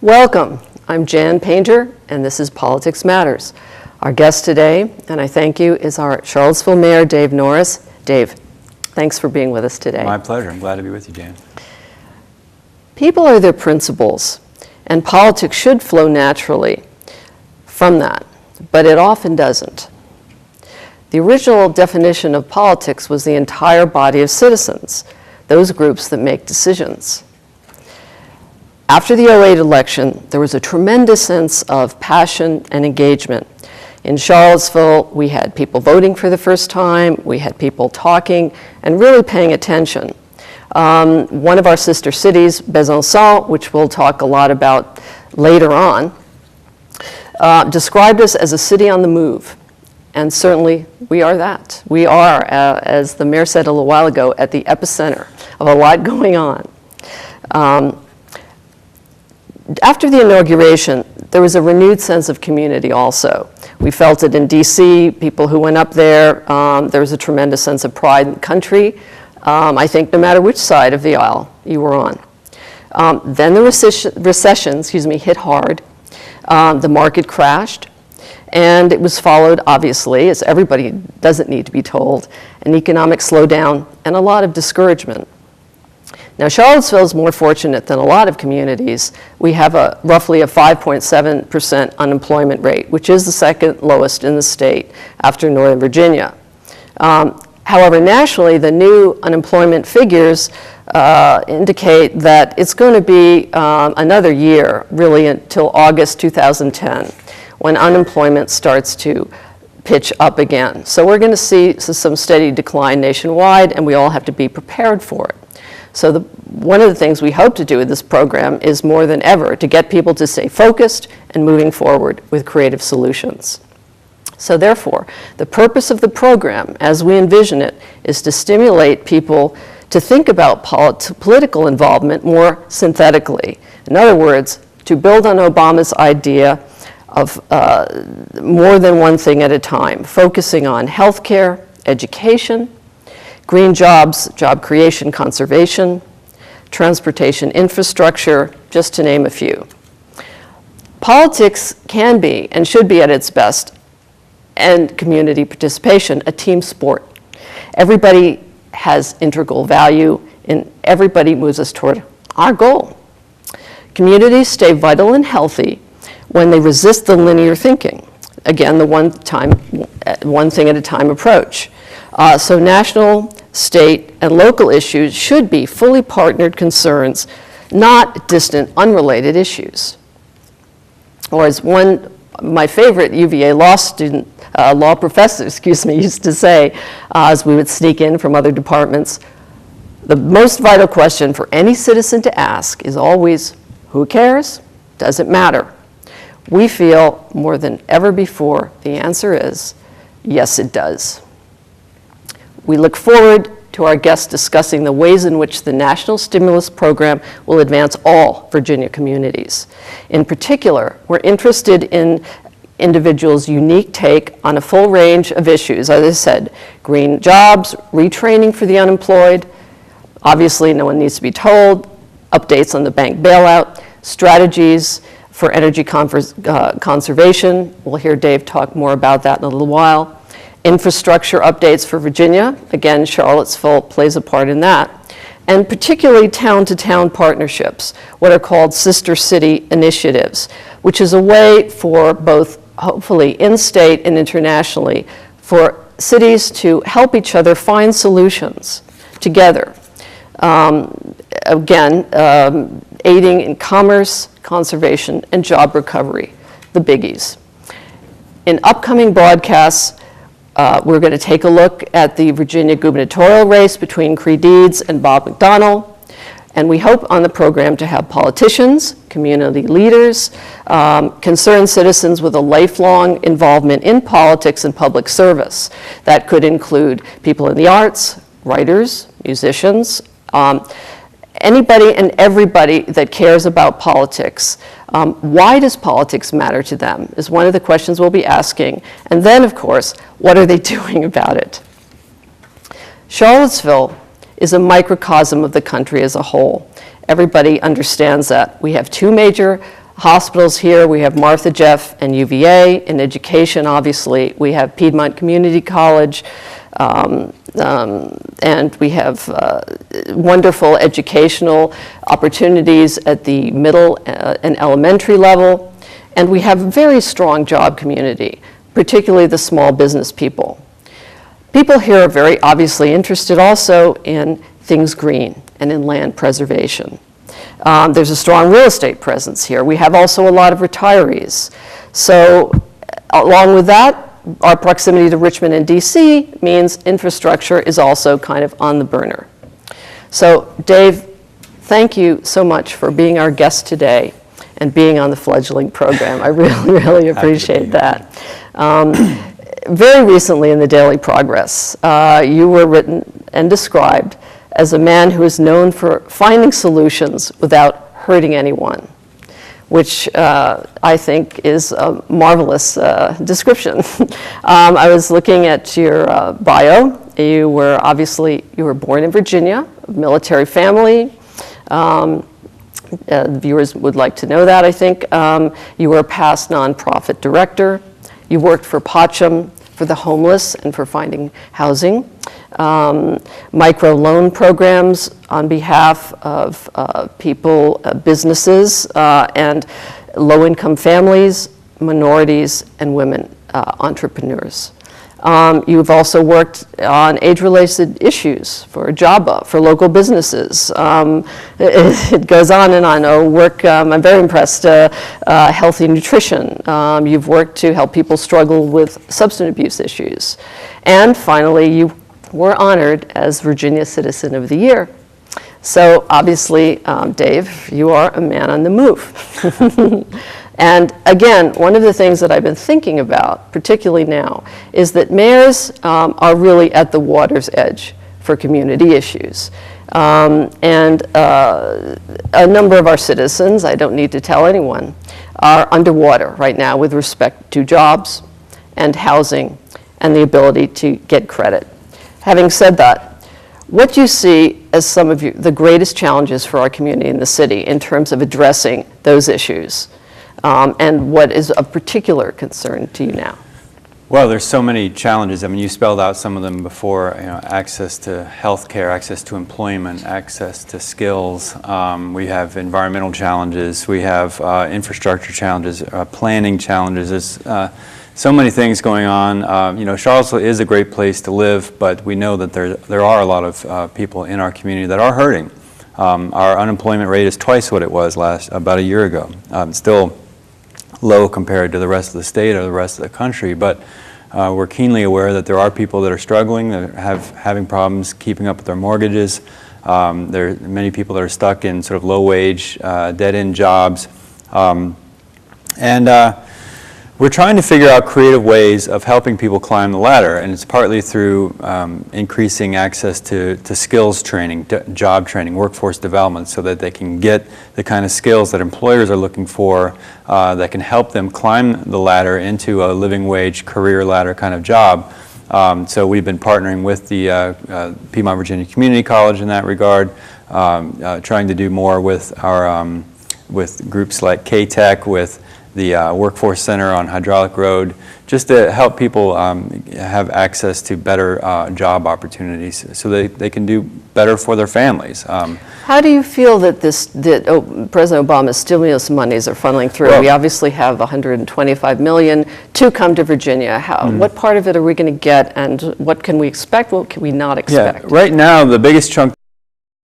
Welcome. I'm Jan Paynter, and this is Politics Matters. Our guest today, and I thank you, is our Charlottesville Mayor, Dave Norris. Dave, thanks for being with us today. My pleasure. I'm glad to be with you, Jan. People are their principles, and politics should flow naturally from that, but it often doesn't. The original definition of politics was the entire body of citizens, those groups that make decisions. After the 2008 election, there was a tremendous sense of passion and engagement. In Charlottesville, we had people voting for the first time, we had people talking and really paying attention. One of our sister cities, Besançon, which we'll talk a lot about later on, described us as a city on the move. And certainly we are that. We are, as the mayor said a little while ago, at the epicenter of a lot going on. After the inauguration, there was a renewed sense of community also. We felt it in DC, people who went up there. There was a tremendous sense of pride in the country, I think no matter which side of the aisle you were on. Then the recession hit hard. The market crashed, and it was followed, obviously, as everybody doesn't need to be told, an economic slowdown and a lot of discouragement. Now, Charlottesville is more fortunate than a lot of communities. We have roughly a 5.7% unemployment rate, which is the second lowest in the state after Northern Virginia. However, nationally, the new unemployment figures indicate that it's going to be another year, really until August 2010, when unemployment starts to pitch up again. So we're going to see some steady decline nationwide, and we all have to be prepared for it. So one of the things we hope to do with this program is more than ever to get people to stay focused and moving forward with creative solutions. So therefore, the purpose of the program, as we envision it, is to stimulate people to think about political involvement more synthetically. In other words, to build on Obama's idea of more than one thing at a time, focusing on healthcare, education, green jobs, job creation, conservation, transportation infrastructure, just to name a few. Politics can be and should be at its best, and community participation, a team sport. Everybody has integral value, and everybody moves us toward our goal. Communities stay vital and healthy when they resist the linear thinking. Again, the one thing at a time approach. So national, state, and local issues should be fully partnered concerns, not distant, unrelated issues. Or as my favorite UVA law professor, used to say, as we would sneak in from other departments, the most vital question for any citizen to ask is always, who cares? Does it matter? We feel more than ever before the answer is, yes, it does. We look forward to our guests discussing the ways in which the National Stimulus Program will advance all Virginia communities. In particular, we're interested in individuals' unique take on a full range of issues. As I said, green jobs, retraining for the unemployed, obviously no one needs to be told, updates on the bank bailout, strategies for energy conservation. We'll hear Dave talk more about that in a little while. Infrastructure updates for Virginia. Again, Charlottesville plays a part in that. And particularly town-to-town partnerships, what are called sister city initiatives, which is a way for both, hopefully in-state and internationally, for cities to help each other find solutions together. Aiding in commerce, conservation, and job recovery, the biggies. In upcoming broadcasts, we're going to take a look at the Virginia gubernatorial race between Creigh Deeds and Bob McDonnell. And we hope on the program to have politicians, community leaders, concerned citizens with a lifelong involvement in politics and public service. That could include people in the arts, writers, musicians, anybody and everybody that cares about politics. Why does politics matter to them is one of the questions we'll be asking. And then, of course, what are they doing about it? Charlottesville is a microcosm of the country as a whole. Everybody understands that. We have two major hospitals here, we have Martha Jeff and UVA. In education, obviously, we have Piedmont Community College, and we have wonderful educational opportunities at the middle and elementary level. And we have a very strong job community, particularly the small business people. People here are very obviously interested also in things green and in land preservation. There's a strong real estate presence here. We have also a lot of retirees. So along with that, our proximity to Richmond and DC means infrastructure is also kind of on the burner. So Dave, thank you so much for being our guest today and being on the fledgling program. I really, really appreciate that. Very recently in the Daily Progress, you were written and described as a man who is known for finding solutions without hurting anyone, which I think is a marvelous description. I was looking at your bio. You were born in Virginia, a military family. Viewers would like to know that, I think. You were a past nonprofit director. You worked for Pacham for the homeless and for finding housing. Micro loan programs on behalf of people, businesses, and low-income families, minorities, and women entrepreneurs. You've also worked on age-related issues for JABA, for local businesses. It goes on and on. I'm very impressed. Healthy nutrition. You've worked to help people struggle with substance abuse issues. And finally, you were honored as Virginia Citizen of the Year. So obviously, Dave, you are a man on the move. And again, one of the things that I've been thinking about, particularly now, is that mayors are really at the water's edge for community issues. And a number of our citizens, I don't need to tell anyone, are underwater right now with respect to jobs and housing and the ability to get credit. Having said that, what do you see as some of the greatest challenges for our community in the city in terms of addressing those issues? And what is of particular concern to you now? Well, there's so many challenges. I mean, you spelled out some of them before, access to health care, access to employment, access to skills. We have environmental challenges. We have infrastructure challenges, planning challenges. There's so many things going on. Charlottesville is a great place to live, but we know that there are a lot of people in our community that are hurting. Our unemployment rate is twice what it was about a year ago. Still low compared to the rest of the state or the rest of the country, but we're keenly aware that there are people that are struggling, that are having problems keeping up with their mortgages. There are many people that are stuck in sort of low-wage, dead-end jobs. We're trying to figure out creative ways of helping people climb the ladder, and it's partly through increasing access to skills training, job training, workforce development, so that they can get the kind of skills that employers are looking for that can help them climb the ladder into a living wage career ladder kind of job. So we've been partnering with the Piedmont Virginia Community College in that regard, trying to do more with our with groups like K-Tech, with the Workforce Center on Hydraulic Road, just to help people have access to better job opportunities so they can do better for their families. How do you feel that President Obama's stimulus monies are funneling through? Well, we obviously have $125 million to come to Virginia. What part of it are we going to get, and what can we expect? What can we not expect? Yeah, right now, the biggest chunk